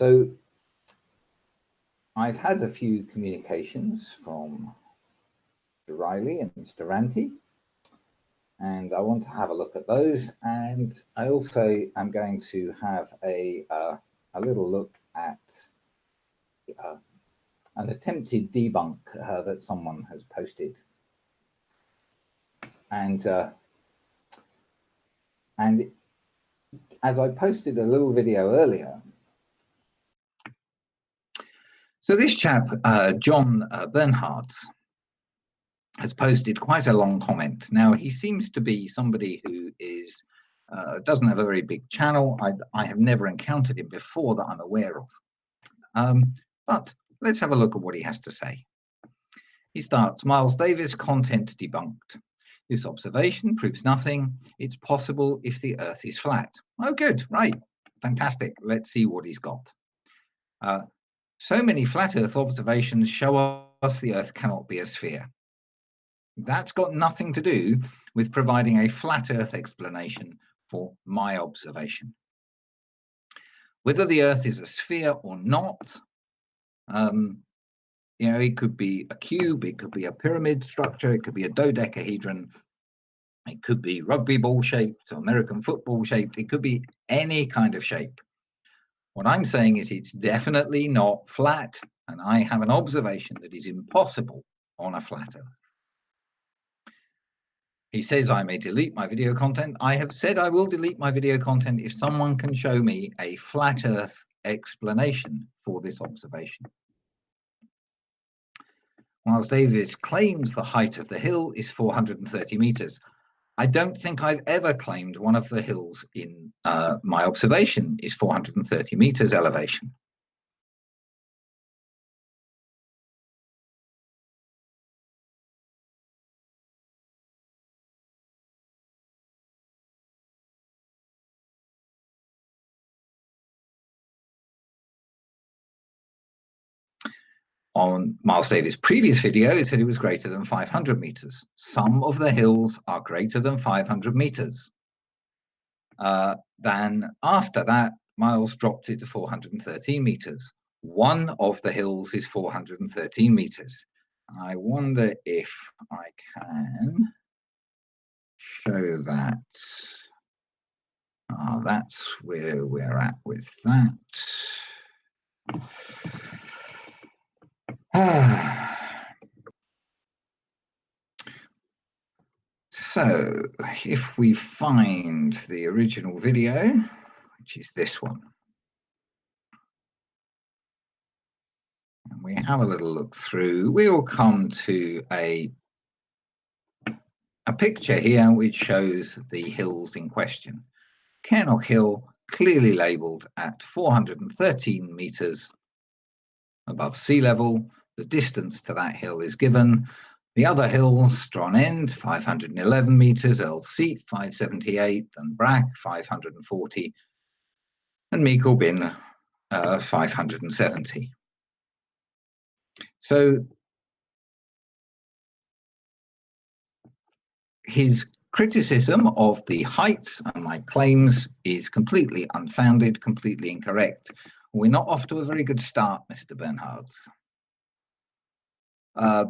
So I've had a few communications from Mr. Riley and Mr. Ranty, and I want to have a look at those. And I also am going to have a little look at an attempted debunk that someone has posted. And as I posted a little video earlier, so this chap, John Bernhardt, has posted quite a long comment. Now, he seems to be somebody who is doesn't have a very big channel. I have never encountered him before that I'm aware of. But let's have a look at what he has to say. He starts, Miles Davis, content debunked. This observation proves nothing. It's possible if the Earth is flat. Oh, good, right, fantastic. Let's see what he's got. So many flat Earth observations show us the Earth cannot be a sphere. That's got nothing to do with providing a flat Earth explanation for my observation. Whether the Earth is a sphere or not, you know, it could be a cube, it could be a pyramid structure, it could be a dodecahedron, it could be rugby ball shaped, American football shaped, it could be any kind of shape. What I'm saying is it's definitely not flat, and I have an observation that is impossible on a flat Earth. He says I may delete my video content. I have said I will delete my video content if someone can show me a flat Earth explanation for this observation. Miles Davis claims the height of the hill is 430 meters. I don't think I've ever claimed one of the hills in my observation is 430 meters elevation. On Miles Davis' previous video, it said it was greater than 500 meters. Some of the hills are greater than 500 meters. Then after that, Miles dropped it to 413 meters. One of the hills is 413 meters. I wonder if I can show that. That's where we're at with that. So if we find the original video, which is this one, and we have a little look through, we will come to a picture here which shows the hills in question. Cairnock Hill, clearly labelled at 413 meters above sea level. The distance to that hill is given. The other hills, Strond End, 511 meters, Earl Seat, 578, and Brack, 540, and Meikle Bin, 570. So his criticism of the heights and my claims is completely unfounded, completely incorrect. We're not off to a very good start, Mr. Bernhardt.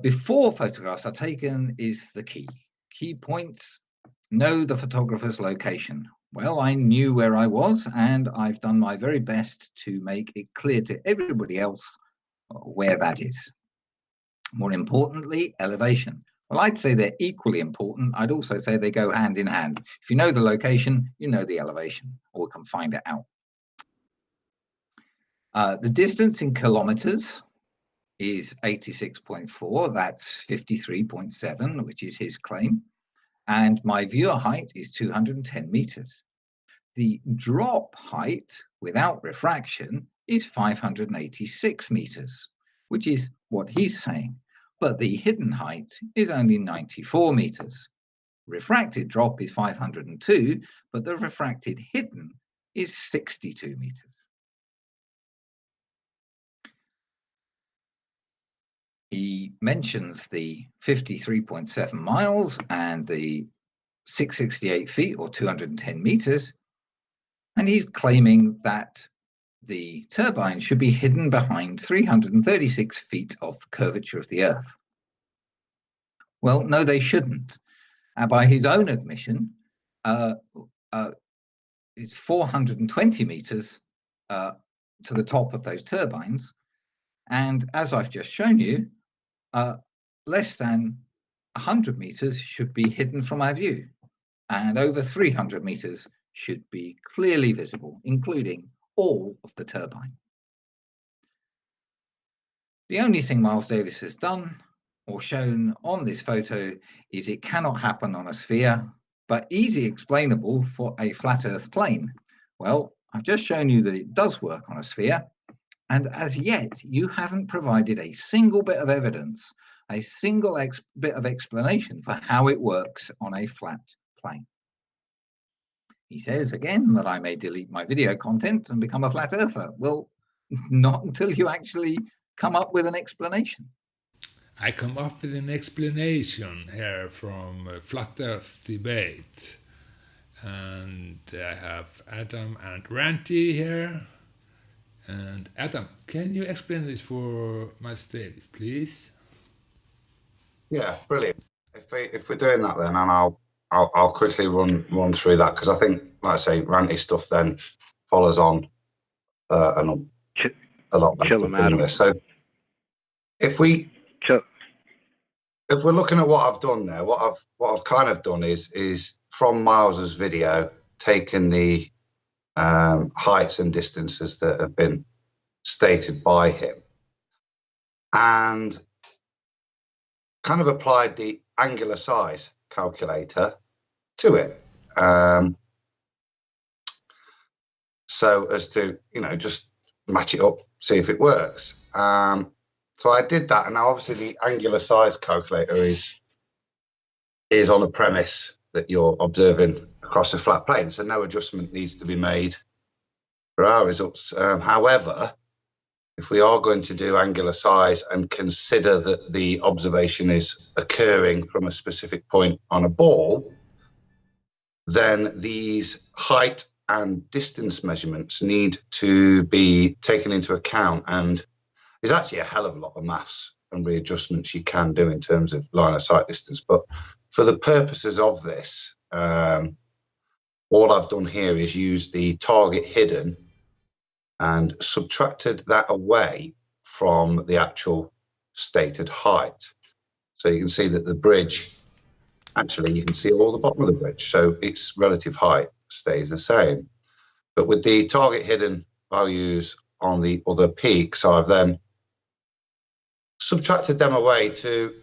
Before photographs are taken is the key. Key points, know the photographer's location. Well, I knew where I was, and I've done my very best to make it clear to everybody else where that is. More importantly, elevation. Well, I'd say they're equally important. I'd also say they go hand in hand. If you know the location, you know the elevation, or we can find it out. The distance in kilometers is 86.4. That's 53.7, which is his claim. And my viewer height is 210 meters. The drop height without refraction is 586 meters, which is what he's saying. But the hidden height is only 94 meters. Refracted drop is 502, but the refracted hidden is 62 meters. He mentions the 53.7 miles and the 668 feet or 210 meters, and he's claiming that the turbine should be hidden behind 336 feet of the curvature of the Earth. Well, no, they shouldn't. By his own admission, it's 420 meters to the top of those turbines. And as I've just shown you, less than 100 meters should be hidden from our view. And over 300 meters should be clearly visible, including all of the turbine. The only thing Miles Davis has done or shown on this photo is it cannot happen on a sphere, but easy explainable for a flat Earth plane. Well, I've just shown you that it does work on a sphere, and as yet you haven't provided a single bit of evidence, a single bit of explanation for how it works on a flat plane. He says again that I may delete my video content and become a flat earther. Well, not until you actually come up with an explanation. I come up with an explanation here from Flat Earth Debate. And I have Adam and Ranty here. And Adam, can you explain this for Miles Davis, please? Yeah, brilliant. If we're doing that then, and I'll quickly run through that, because I think, like I say, Ranty stuff then follows on a lot better Kill him, Adam. So if we're looking at what I've done there, what I've kind of done is from Miles's video, taken the heights and distances that have been stated by him, and kind of applied the angular size calculator to it, so as to, you know, just match it up, see if it works. So I did that, and now obviously the angular size calculator is on a premise that you're observing across a flat plane, so no adjustment needs to be made for our results. However, if we are going to do angular size and consider that the observation is occurring from a specific point on a ball, then these height and distance measurements need to be taken into account, and there's actually a hell of a lot of maths and readjustments you can do in terms of line of sight distance. But for the purposes of this, all I've done here is use the target hidden and subtracted that away from the actual stated height. So you can see that the bridge, actually you can see all the bottom of the bridge, so its relative height stays the same. But with the target hidden values on the other peaks, I've then subtracted them away to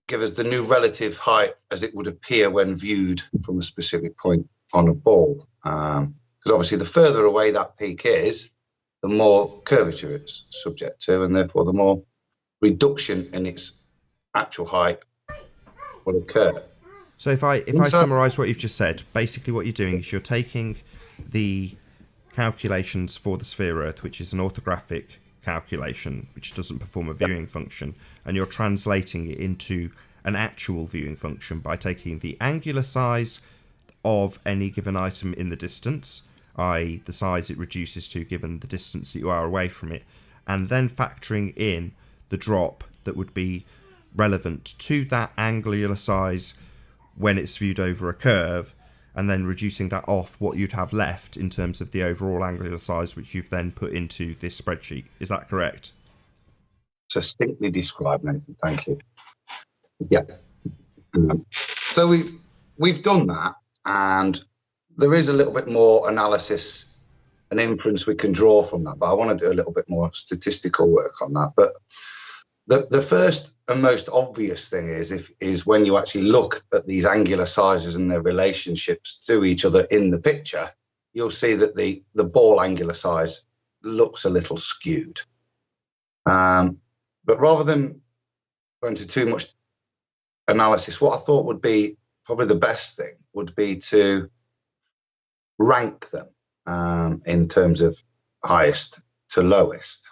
give us the new relative height as it would appear when viewed from a specific point on a ball. Because obviously the further away that peak is, the more curvature it's subject to, and therefore the more reduction in its actual height will occur. So if I summarise what you've just said, basically what you're doing is you're taking the calculations for the sphere Earth, which is an orthographic calculation, which doesn't perform a viewing function, and you're translating it into an actual viewing function by taking the angular size of any given item in the distance, i.e. the size it reduces to given the distance that you are away from it, and then factoring in the drop that would be relevant to that angular size when it's viewed over a curve, and then reducing that off what you'd have left in terms of the overall angular size, which you've then put into this spreadsheet. Is that correct? Succinctly described, Nathan. Thank you. Yeah. So we've done that, and there is a little bit more analysis and inference we can draw from that, but I want to do a little bit more statistical work on that. But the first and most obvious thing is when you actually look at these angular sizes and their relationships to each other in the picture, you'll see that the ball angular size looks a little skewed. But rather than go into too much analysis, what I thought would be probably the best thing would be to rank them in terms of highest to lowest.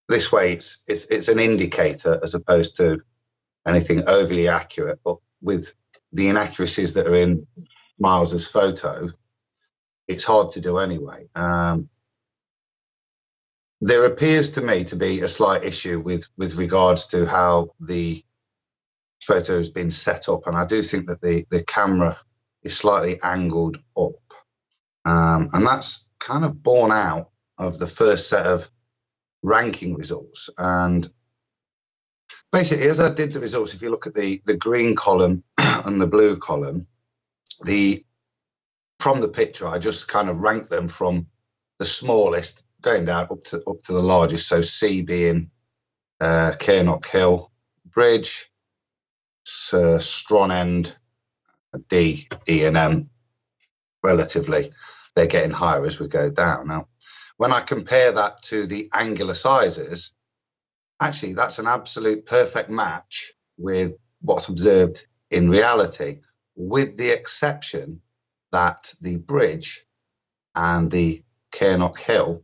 This way, it's an indicator as opposed to anything overly accurate. But with the inaccuracies that are in Miles's photo, it's hard to do anyway. There appears to me to be a slight issue with regards to how the photo has been set up, and I do think that the camera is slightly angled up, and that's kind of borne out of the first set of ranking results. And basically, as I did the results, if you look at the green column and the blue column, from the picture, I just kind of ranked them from the smallest going down up to the largest. So C being Cairnock Hill Bridge, Strong End, D, E, and M. Relatively, they're getting higher as we go down. Now, when I compare that to the angular sizes, actually, that's an absolute perfect match with what's observed in reality, with the exception that the bridge and the Cairnock Hill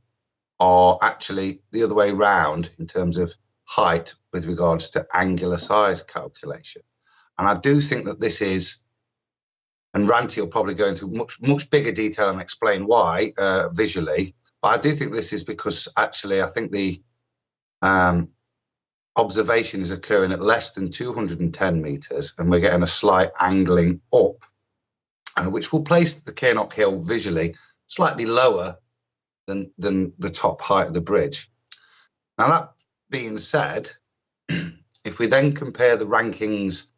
are actually the other way round in terms of height with regards to angular size calculation. And I do think that this is, and Ranty will probably go into much bigger detail and explain why visually, but I do think this is because actually I think the observation is occurring at less than 210 meters, and we're getting a slight angling up, which will place the Cairnock Hill visually slightly lower than the top height of the bridge. Now, that being said, if we then compare the rankings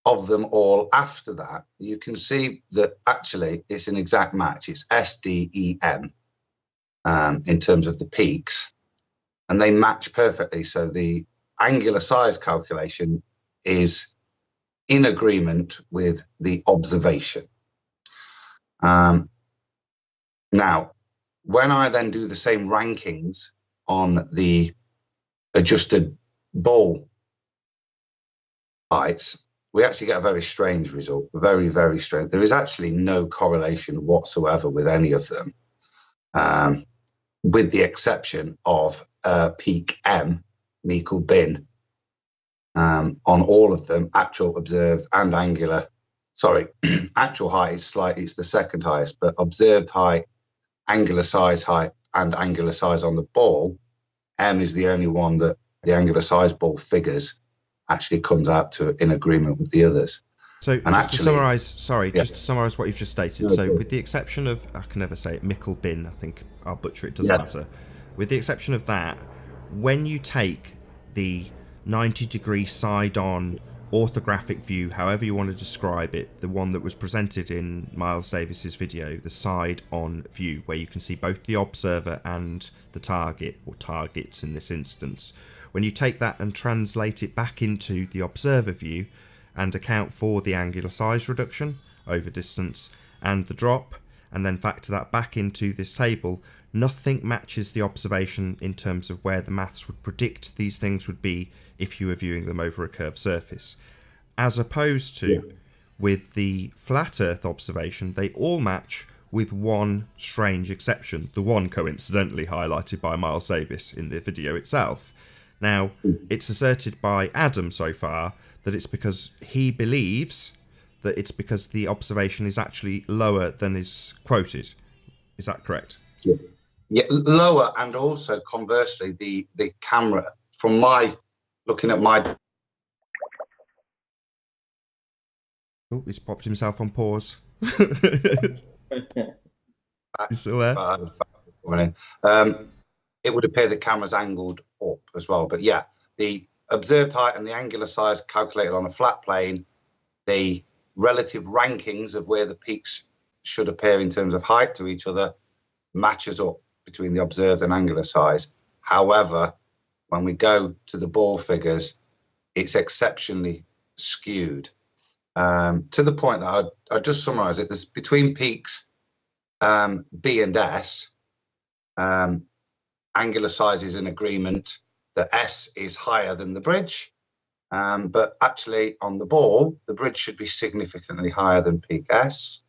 of them all after that, you can see that actually it's an exact match. It's S, D, E, M in terms of the peaks, and they match perfectly. So the angular size calculation is in agreement with the observation. Now, when I then do the same rankings on the adjusted ball heights, we actually get a very strange result, very, very strange. There is actually no correlation whatsoever with any of them, with the exception of peak M, Meikle Bin. On all of them, actual observed and angular, actual height is slightly, it's the second highest, but observed height, angular size height, and angular size on the ball, M is the only one that the angular size ball figures actually comes out to in agreement with the others. So just to summarise what you've just stated, so with the exception of, I can never say it, Meikle Bin, I think I'll butcher it, doesn't matter. With the exception of that, when you take the 90-degree side-on orthographic view, however you want to describe it, the one that was presented in Miles Davis's video, the side-on view, where you can see both the observer and the target, or targets in this instance. When you take that and translate it back into the observer view and account for the angular size reduction over distance and the drop, and then factor that back into this table, nothing matches the observation in terms of where the maths would predict these things would be if you were viewing them over a curved surface. As opposed to, with the flat Earth observation, they all match with one strange exception, the one coincidentally highlighted by Miles Davis in the video itself. Now, it's asserted by Adam so far that it's because he believes that it's because the observation is actually lower than is quoted. Is that correct? Yeah, lower, and also conversely, the camera, from my looking at my... Oh, he's popped himself on pause. He's still there? It would appear the camera's angled up as well. But yeah, the observed height and the angular size calculated on a flat plane, the relative rankings of where the peaks should appear in terms of height to each other matches up between the observed and angular size. However, when we go to the ball figures, it's exceptionally skewed. To the point that I'll just summarize it. There's between peaks B and S, angular size is in agreement that S is higher than the bridge, but actually on the ball, the bridge should be significantly higher than peak S.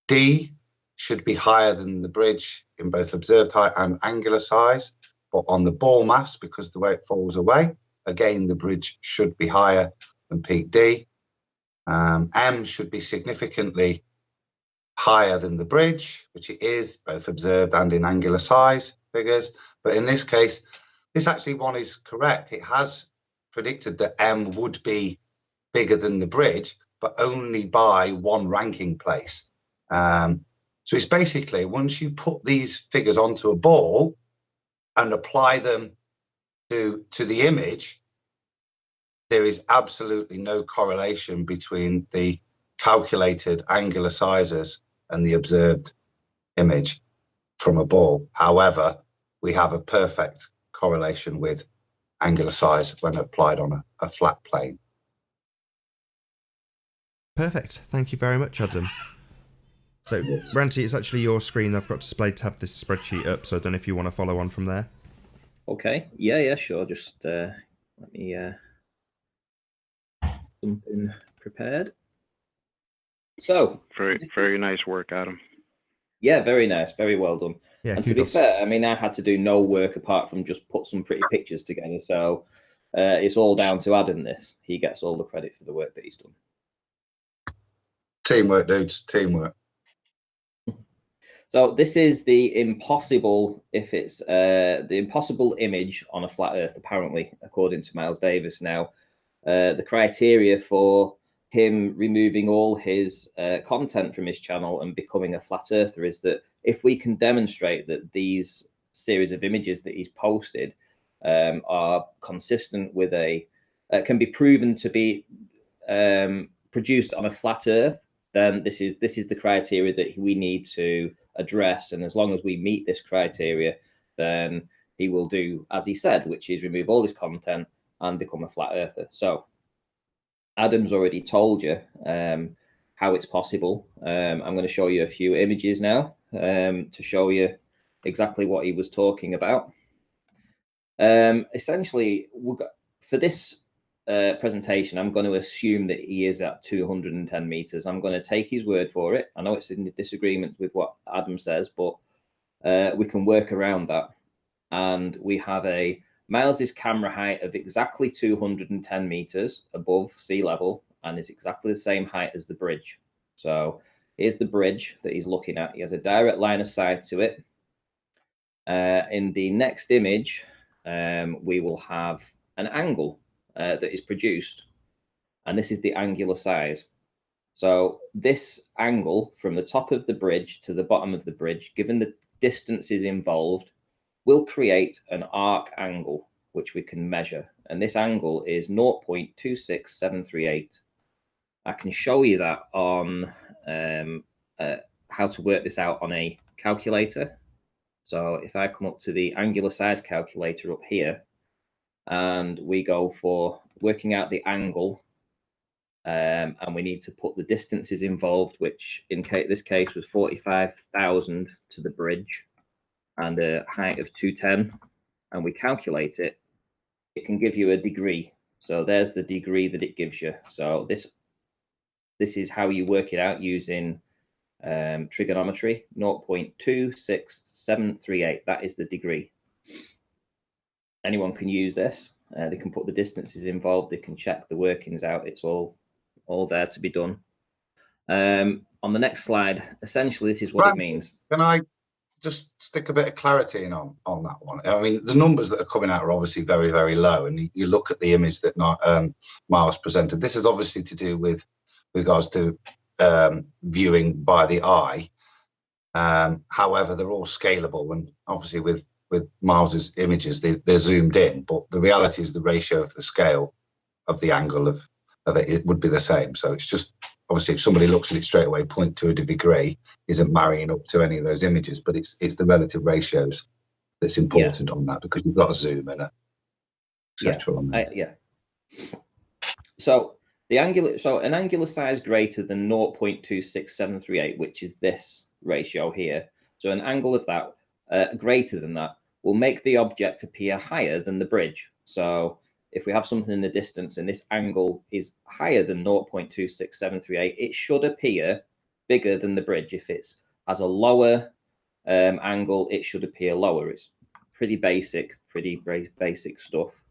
D should be higher than the bridge in both observed height and angular size, but on the ball mass, because the way it falls away, again, the bridge should be higher than peak D. M should be significantly higher than the bridge, which it is, both observed and in angular size figures. But in this case, this actually one is correct. It has predicted that M would be bigger than the bridge, but only by one ranking place. So it's basically, once you put these figures onto a ball and apply them to the image, there is absolutely no correlation between the calculated angular sizes and the observed image from a ball. However, we have a perfect correlation with angular size when applied on a flat plane. Perfect. Thank you very much, Adam. So, Ranty, it's actually your screen. I've got displayed to have this spreadsheet up, so I don't know if you want to follow on from there. Okay. Yeah, sure. Just let me something prepared. So very nice work, Adam. Yeah, very nice, very well done. Yeah, and to be fair, I mean, I had to do no work apart from just put some pretty pictures together. So it's all down to Adam. This he gets all the credit for the work that he's done. Teamwork, dudes. Teamwork. So this is the impossible, if it's the impossible image on a flat Earth, apparently, according to Miles Davis. Now, the criteria for him removing all his content from his channel and becoming a flat earther is that if we can demonstrate that these series of images that he's posted are consistent with can be proven to be produced on a flat Earth, then this is the criteria that we need to address. And as long as we meet this criteria, then he will do as he said, which is remove all his content and become a flat earther. So Adam's already told you how it's possible. I'm going to show you a few images now to show you exactly what he was talking about. Essentially, for this presentation, I'm going to assume that he is at 210 meters. I'm going to take his word for it. I know it's in disagreement with what Adam says, but we can work around that. And we have Miles's camera height of exactly 210 meters above sea level, and is exactly the same height as the bridge. So here's the bridge that he's looking at. He has a direct line of sight to it. In the next image, we will have an angle that is produced, and this is the angular size. So this angle from the top of the bridge to the bottom of the bridge, given the distances involved, will create an arc angle, which we can measure. And this angle is 0.26738. I can show you that on how to work this out on a calculator. So if I come up to the angular size calculator up here, and we go for working out the angle, and we need to put the distances involved, which in this case was 45,000 to the bridge, and a height of 210, and we calculate it, it can give you a degree. So there's the degree that it gives you. So this is how you work it out using trigonometry. 0.26738. That is the degree. Anyone can use this. They can put the distances involved. They can check the workings out. It's all there to be done. On the next slide, essentially, this is what it means. Can I just stick a bit of clarity in on that one? I mean, the numbers that are coming out are obviously very, very low, and you look at the image that Miles presented. This is obviously to do with regards to viewing by the eye. However, they're all scalable, and obviously with Miles's images, they're zoomed in, but the reality is the ratio of the scale of the angle of it would be the same. So it's just, obviously, if somebody looks at it straight away, 0.2 degree isn't marrying up to any of those images, but it's the relative ratios that's important on that, because you've got a zoom and etc. on that. So an angular size greater than 0.26738, which is this ratio here. So an angle of that greater than that will make the object appear higher than the bridge. So if we have something in the distance and this angle is higher than 0.26738, it should appear bigger than the bridge. If it has a lower angle, it should appear lower. It's pretty basic stuff.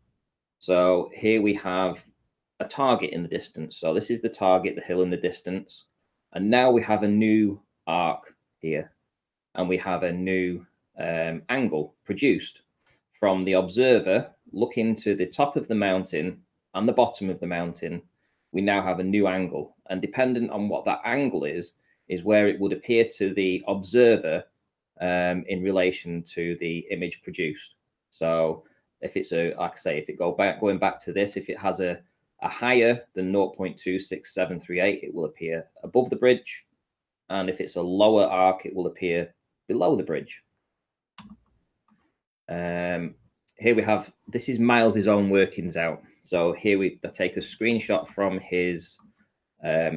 So here we have a target in the distance. So this is the target, the hill in the distance. And now we have a new arc here, and we have a new angle produced from the observer looking to the top of the mountain and the bottom of the mountain. We now have a new angle, and dependent on what that angle is where it would appear to the observer in relation to the image produced. So if it's like I say, if it going back to this, if it has a higher than 0.26738, it will appear above the bridge, and if it's a lower arc, it will appear below the bridge. Here we have, this is Miles's own workings out. So here I take a screenshot from his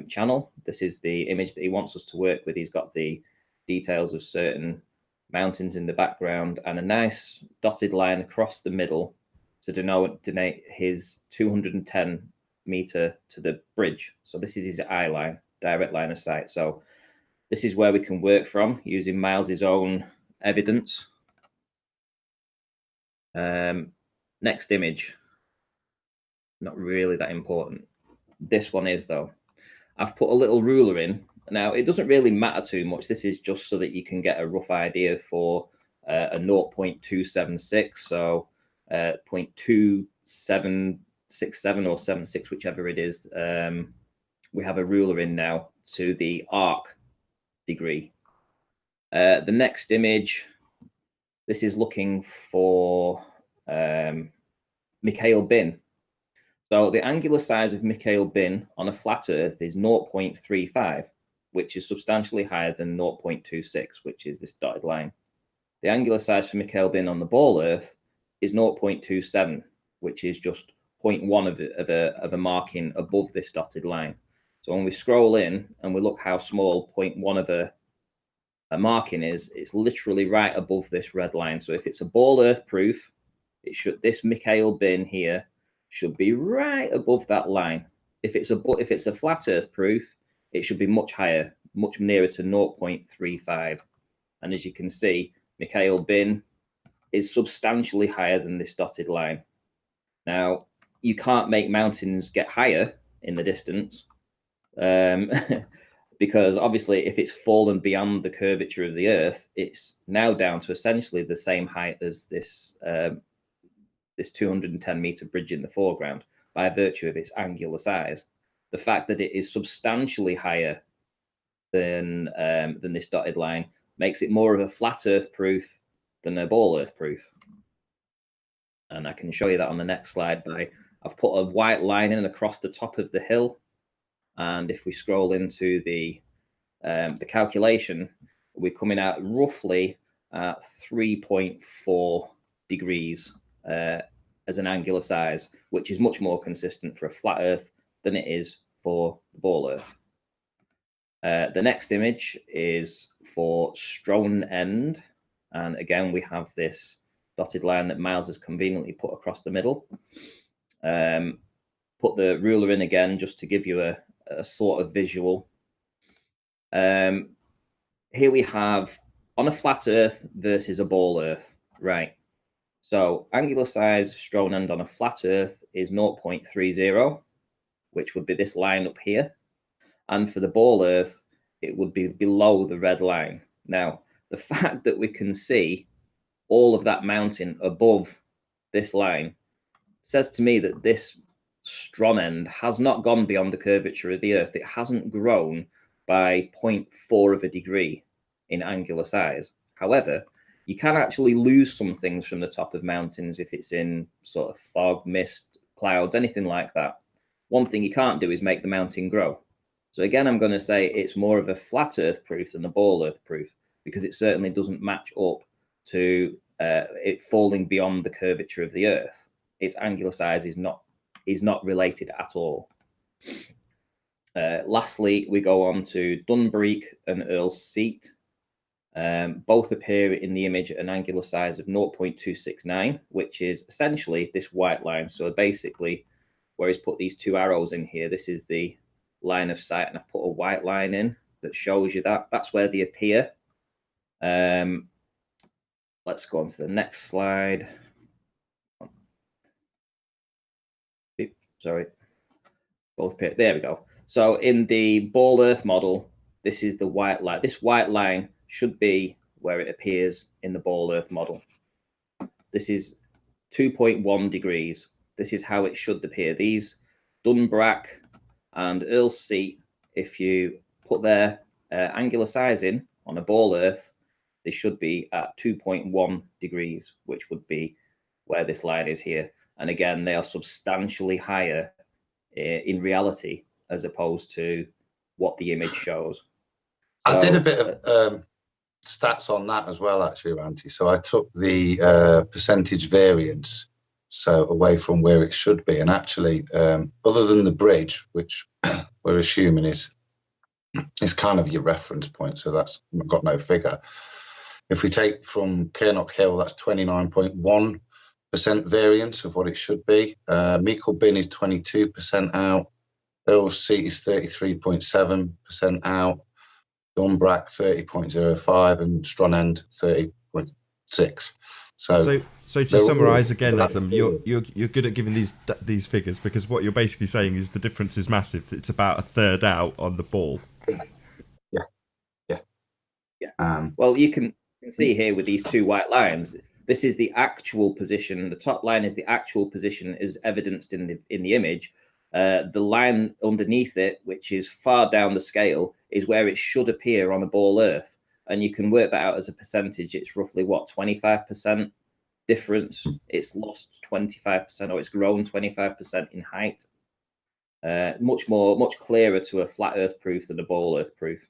channel. This is the image that he wants us to work with. He's got the details of certain mountains in the background and a nice dotted line across the middle to denote his 210 meter to the bridge. So this is his eye line, direct line of sight. So this is where we can work from using Miles's own evidence. Next image, not really that important. This one is though. I've put a little ruler in. Now it doesn't really matter too much. This is just so that you can get a rough idea for a 0.276. So 0.2767 or 76, whichever it is. We have a ruler in now to the arc degree. The next image, this is looking for Mikhail bin. So the angular size of Mikhail bin on a flat Earth is 0.35, which is substantially higher than 0.26, which is this dotted line. The angular size for Mikhail bin on the ball Earth is 0.27, which is just 0.1 of a marking above this dotted line. So when we scroll in and we look how small 0.1 of a marking is, it's literally right above this red line. So if it's a ball Earth proof, it should, this Mikhail bin here should be right above that line. If it's a flat Earth proof, it should be much higher, much nearer to 0.35. And as you can see, Mikhail bin is substantially higher than this dotted line. Now, you can't make mountains get higher in the distance because obviously if it's fallen beyond the curvature of the Earth, it's now down to essentially the same height as this this 210 meter bridge in the foreground by virtue of its angular size. The fact that it is substantially higher than this dotted line makes it more of a flat Earth proof than a ball Earth proof. And I can show you that on the next slide by, I've put a white line in across the top of the hill. And if we scroll into the calculation, we're coming out roughly at 3.4 degrees as an angular size, which is much more consistent for a flat Earth than it is for the ball Earth. The next image is for Stonehenge, and again we have this dotted line that Miles has conveniently put across the middle. Put the ruler in again just to give you a sort of visual. Here we have on a flat Earth versus a ball Earth, right? So angular size Stonehenge on a flat Earth is 0.30, which would be this line up here. And for the ball Earth, it would be below the red line. Now, the fact that we can see all of that mountain above this line says to me that this Stonehenge has not gone beyond the curvature of the Earth. It hasn't grown by 0.4 of a degree in angular size. However, you can actually lose some things from the top of mountains if it's in sort of fog, mist, clouds, anything like that. One thing you can't do is make the mountain grow. So again, I'm going to say it's more of a flat Earth proof than a ball Earth proof, because it certainly doesn't match up to it falling beyond the curvature of the Earth. Its angular size is not related at all. Lastly, we go on to Dunbreak and Earl's Seat. Both appear in the image at an angular size of 0.269, which is essentially this white line. So basically, where he's put these two arrows in here, this is the line of sight, and I've put a white line in that shows you that. That's where they appear. Let's go on to the next slide. Sorry. Both appear. There we go. So in the ball Earth model, This is the white line. This white line should be where it appears in the ball earth model. This is 2.1 degrees. This is how it should appear. These Dunbrack and Earl's Seat, if you put their angular size in on a ball earth, they should be at 2.1 degrees, which would be where this line is here. And again, they are substantially higher in reality as opposed to what the image shows. I did a bit of stats on that as well, actually, Ranty. So I took the percentage variance, so away from where it should be. And actually, other than the bridge, which we're assuming is kind of your reference point, so that's got no figure. If we take from Kernock Hill, that's 29.1% variance of what it should be. Meikle Bin is 22% out. Earl's Seat is 33.7% out. Dunbrack 30.05 and Stronend 30.6. So to summarise again, Adam, you're good at giving these figures, because what you're basically saying is the difference is massive. It's about a third out on the ball. Yeah. Well, you can see here with these two white lines, this is the actual position. The top line is the actual position as evidenced in the image. The line underneath it, which is far down the scale, is where it should appear on a ball earth. And you can work that out as a percentage. It's roughly, what, 25% difference? It's lost 25%, or it's grown 25% in height. Much clearer to a flat earth proof than a ball earth proof.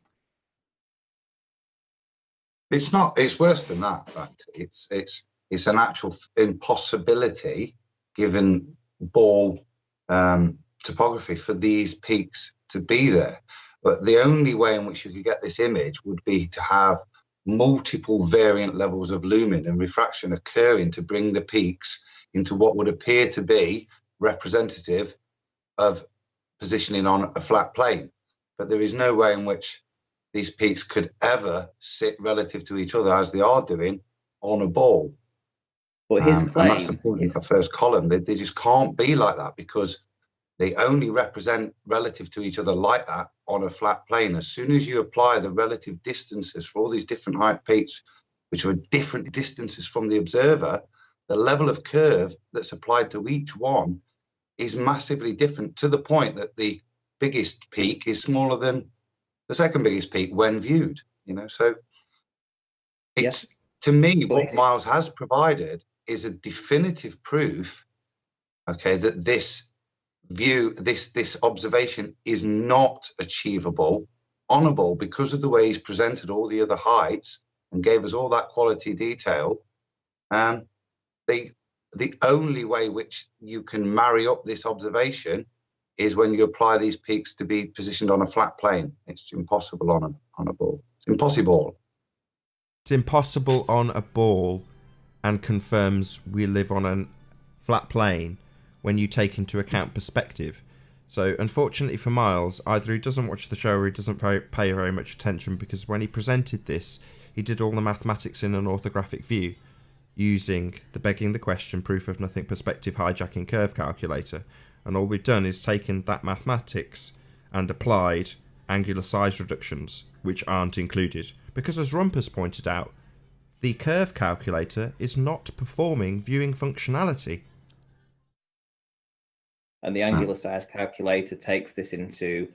It's not. It's worse than that. Fact. It's an actual impossibility, given ball topography, for these peaks to be there. But the only way in which you could get this image would be to have multiple variant levels of lumen and refraction occurring to bring the peaks into what would appear to be representative of positioning on a flat plane. But there is no way in which these peaks could ever sit relative to each other as they are doing on a ball. But his claim, and that's the point in the first column. They just can't be like that, because they only represent relative to each other like that on a flat plane. As soon as you apply the relative distances for all these different height peaks, which are different distances from the observer, the level of curve that's applied to each one is massively different, to the point that the biggest peak is smaller than the second biggest peak when viewed. So it's, to me, what Miles has provided is a definitive proof, that this view, this observation is not achievable on a ball, because of the way he's presented all the other heights and gave us all that quality detail. The only way which you can marry up this observation is when you apply these peaks to be positioned on a flat plane. It's impossible on a ball. It's impossible. It's impossible on a ball, and confirms we live on a flat plane when you take into account perspective. So unfortunately for Miles, either he doesn't watch the show or he doesn't pay very much attention, because when he presented this, he did all the mathematics in an orthographic view using the begging the question, proof of nothing, perspective hijacking curve calculator. And all we've done is taken that mathematics and applied angular size reductions, which aren't included. Because as Rumpus pointed out, the curve calculator is not performing viewing functionality. And the angular size calculator takes this into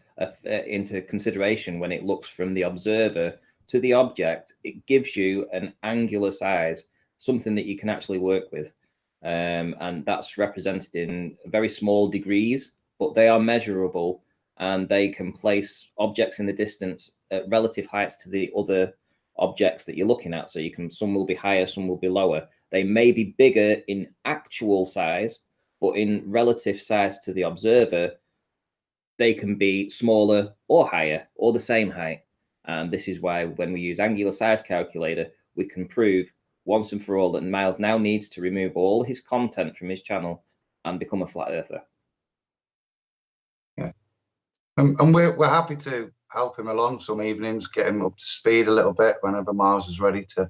consideration when it looks from the observer to the object. It gives you an angular size, something that you can actually work with. And that's represented in very small degrees, but they are measurable, and they can place objects in the distance at relative heights to the other objects that you're looking at. So some will be higher, some will be lower. They may be bigger in actual size, but in relative size to the observer, they can be smaller or higher or the same height. And this is why when we use angular size calculator, we can prove once and for all that Miles now needs to remove all his content from his channel and become a flat earther. Yeah. And we're happy to help him along some evenings, get him up to speed a little bit whenever Miles is ready to.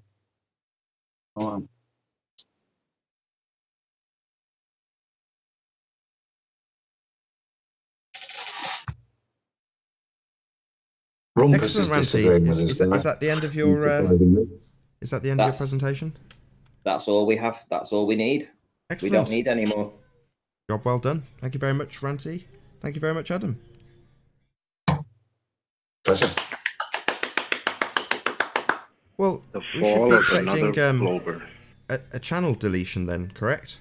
Rumpus Excellent, is Ranty. disagreeing with us. Is that the end of your? Is that the end of your presentation? That's all we have. That's all we need. Excellent. We don't need any more. Job well done. Thank you very much, Ranty. Thank you very much, Adam. Pleasure. Well, The we should fall be of expecting another Glober. a channel deletion then, correct?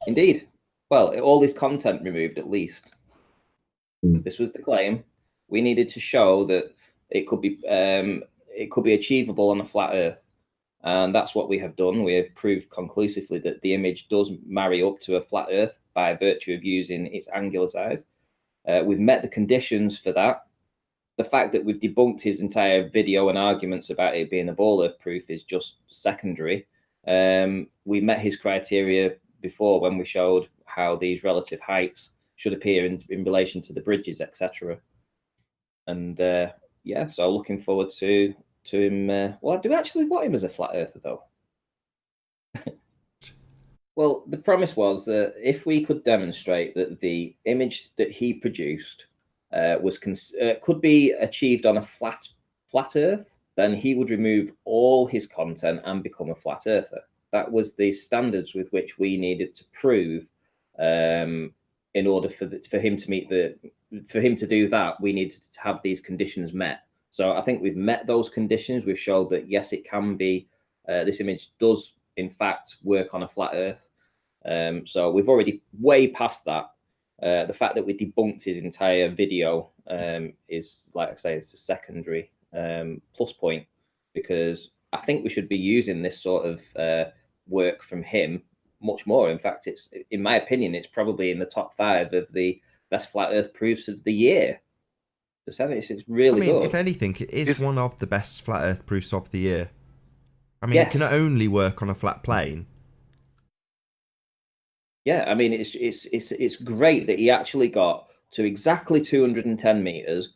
Indeed. Well, all this content removed at least. Mm. This was the claim. We needed to show that it could be achievable on a flat Earth, and that's what we have done. We have proved conclusively that the image does marry up to a flat Earth by virtue of using its angular size. We've met the conditions for that. The fact that we've debunked his entire video and arguments about it being a ball Earth proof is just secondary. We met his criteria before when we showed how these relative heights should appear in relation to the bridges, etc. And yeah, so looking forward to him. Well, do we actually want him as a flat earther though? Well, the promise was that if we could demonstrate that the image that he produced could be achieved on a flat Earth, then he would remove all his content and become a flat earther. That was the standards with which we needed to prove. In order for him to do that, we needed to have these conditions met. So I think we've met those conditions. We've showed that yes, it can be. This image does in fact work on a flat Earth. So we've already way past that. The fact that we debunked his entire video is, like I say, it's a secondary plus point, because I think we should be using this sort of work from him much more. In fact, it's, in my opinion, it's probably in the top 5 of the best flat Earth proofs of the year. It's really good. If anything, it is one of the best flat Earth proofs of the year. I mean, Yes. It can only work on a flat plane. Yeah, I mean, it's great that he actually got to exactly 210 meters.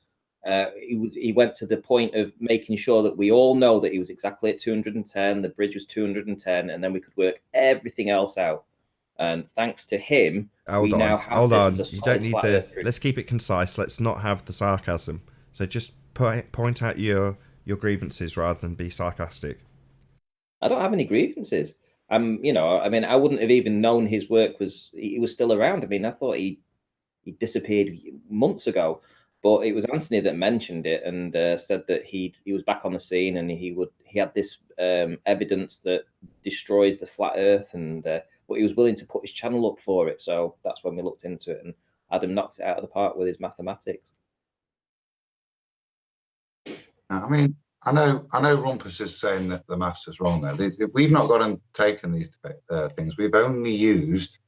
He went to the point of making sure that we all know that he was exactly at 210. The bridge was 210, and then we could work everything else out. And thanks to him, Hold on. You don't need the. Let's keep it concise. Let's not have the sarcasm. So just point out your grievances rather than be sarcastic. I don't have any grievances. I mean, I wouldn't have even known his work was still around. I mean, I thought he disappeared months ago, but it was Anthony that mentioned it and said that he was back on the scene and he had this evidence that destroys the flat Earth, and but he was willing to put his channel up for it. So that's when we looked into it, and Adam knocked it out of the park with his mathematics. I mean, I know Rumpus is saying that the maths is wrong there. We've not gone and taken these things. We've only used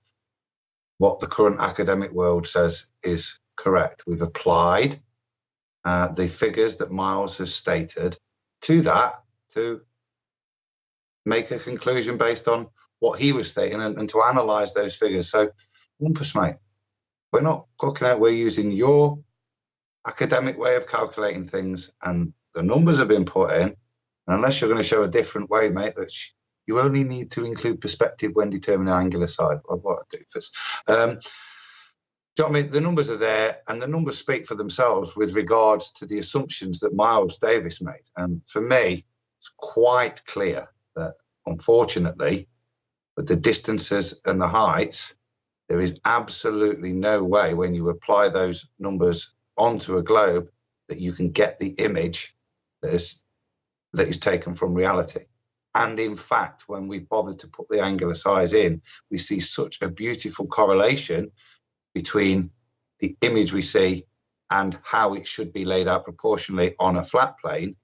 what the current academic world says is correct. We've applied the figures that Miles has stated to that to make a conclusion based on what he was stating and to analyse those figures. So, Rumpus, mate, we're not cooking out. We're using your academic way of calculating things, and the numbers have been put in. And unless you're going to show a different way, mate, that you only need to include perspective when determining angular side. What a doofus. Do you know what I mean? The numbers are there, and the numbers speak for themselves with regards to the assumptions that Miles Davis made. And for me, it's quite clear that, unfortunately, with the distances and the heights, there is absolutely no way when you apply those numbers onto a globe that you can get the image that is taken from reality. And in fact, when we bothered to put the angular size in, we see such a beautiful correlation between the image we see and how it should be laid out proportionally on a flat plane.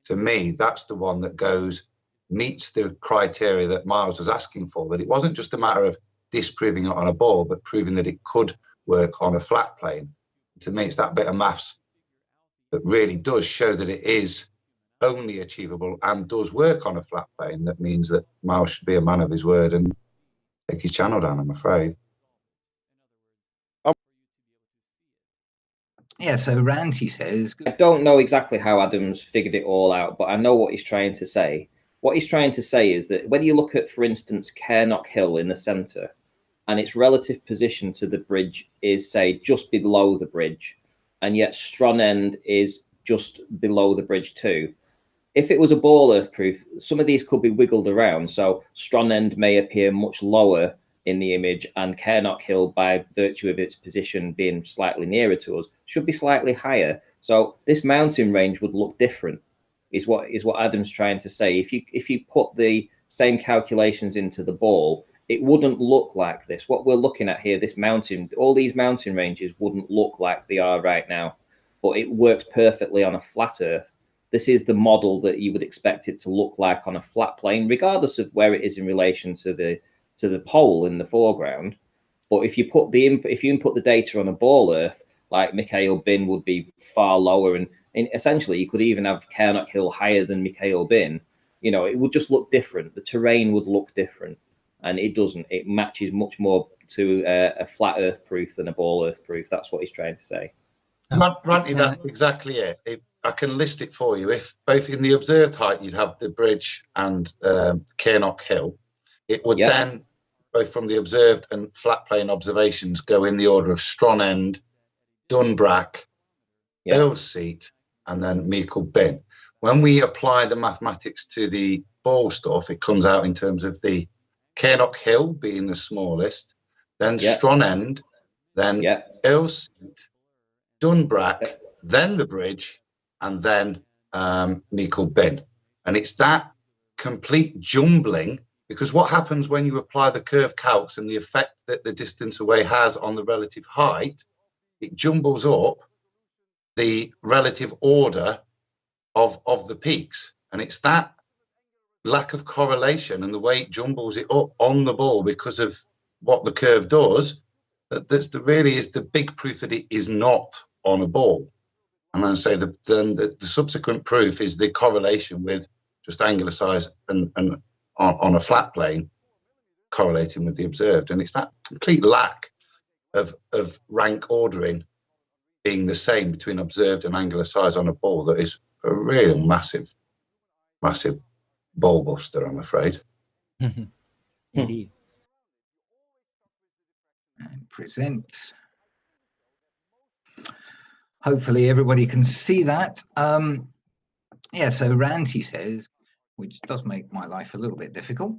To me, that's the one that meets the criteria that Miles was asking for, that it wasn't just a matter of disproving it on a ball, but proving that it could work on a flat plane. To me, it's that bit of maths that really does show that it is only achievable and does work on a flat plane. That means that Miles should be a man of his word and take his channel down, I'm afraid. Yeah, so Ranty says... I don't know exactly how Adam's figured it all out, but I know what he's trying to say. What he's trying to say is that when you look at, for instance, Cairnock Hill in the centre, and its relative position to the bridge is, say, just below the bridge, and yet Strond End is just below the bridge too. If it was a ball earth proof, some of these could be wiggled around. So strong end may appear much lower in the image, and Care Not Kill, by virtue of its position being slightly nearer to us, should be slightly higher. So this mounting range would look different, is what Adam's trying to say. If you put the same calculations into the ball, it wouldn't look like this. What we're looking at here, this mounting, all these mounting ranges wouldn't look like they are right now, but it works perfectly on a flat earth. This is the model that you would expect it to look like on a flat plane, regardless of where it is in relation to the pole in the foreground. But if you input the data on a ball earth, like Mikhail Bin would be far lower, and essentially you could even have Care Not Kill higher than Mikhail Bin. You know, it would just look different. The terrain would look different, and it doesn't. It matches much more to a flat earth proof than a ball earth proof. That's what he's trying to say. Ranty, that's exactly it. I can list it for you. If both in the observed height you'd have the bridge and Care Not Kill, it would then, both from the observed and flat plane observations, go in the order of Strong End, Dunbrack, Earl's Seat, and then Meikle Bin. When we apply the mathematics to the ball stuff, it comes out in terms of the Care Not Kill being the smallest, then Strong End, then Earl's Seat, Dunbrack, then the bridge, and then Meikle Bin. And it's that complete jumbling, because what happens when you apply the curve calcs and the effect that the distance away has on the relative height, it jumbles up the relative order of the peaks. And it's that lack of correlation and the way it jumbles it up on the ball because of what the curve does, that's really is the big proof that it is not on a ball. And then say the subsequent proof is the correlation with just angular size and on a flat plane correlating with the observed. And it's that complete lack of rank ordering being the same between observed and angular size on a ball that is a real massive ball buster, I'm afraid. Indeed. And present. Hopefully everybody can see that. Yeah, so Ranty says, which does make my life a little bit difficult.